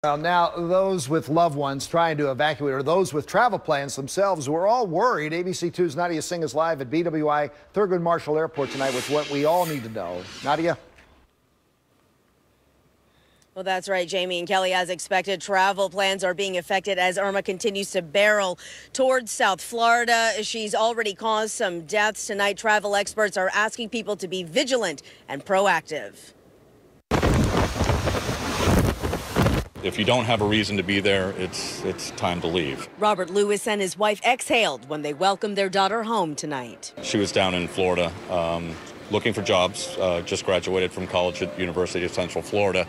Well, now those with loved ones trying to evacuate or those with travel plans themselves were all worried. ABC 2's Nadia Singh is live at BWI Thurgood Marshall Airport tonight with what we all need to know. Nadia? Well, that's right, Jamie and Kelly. As expected, travel plans are being affected as Irma continues to barrel towards South Florida. She's already caused some deaths tonight. Travel experts are asking people to be vigilant and proactive. If you don't have a reason to be there, it's time to leave. Robert Lewis and his wife exhaled when they welcomed their daughter home tonight. She was down in Florida looking for jobs, just graduated from college at University of Central Florida,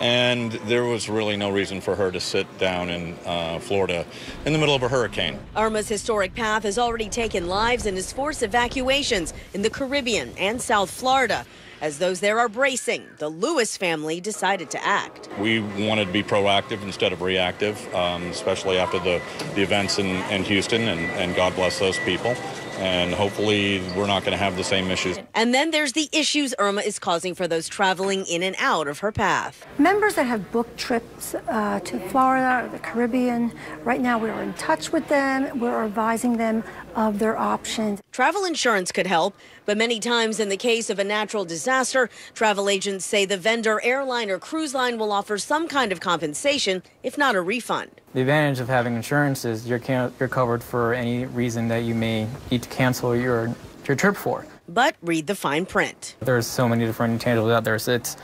and there was really no reason for her to sit down in Florida in the middle of a hurricane. Irma's historic path has already taken lives and has forced evacuations in the Caribbean and South Florida. As those there are bracing, the Lewis family decided to act. We wanted to be proactive instead of reactive, especially after the events in Houston, and God bless those people. And hopefully we're not going to have the same issues. And then there's the issues Irma is causing for those traveling in and out of her path. Members that have booked trips to Florida or the Caribbean, right now we're in touch with them. We're advising them of their options. Travel insurance could help, but many times in the case of a natural disaster, travel agents say the vendor, airline, or cruise line will offer some kind of compensation, if not a refund. The advantage of having insurance is you're covered for any reason that you may need to cancel your trip for. But read the fine print. There's so many different intangibles out there, so it's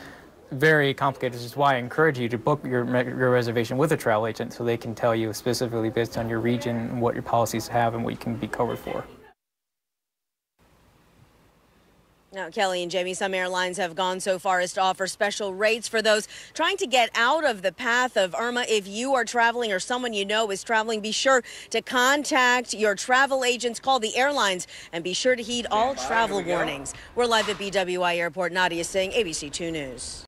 very complicated. This is why I encourage you to book your reservation with a travel agent so they can tell you specifically based on your region and what your policies have and what you can be covered for. Now, Kelly and Jamie, some airlines have gone so far as to offer special rates for those trying to get out of the path of Irma. If you are traveling or someone you know is traveling, be sure to contact your travel agents, call the airlines, and be sure to heed all travel warnings. We're live at BWI Airport. Nadia Singh, ABC 2 News.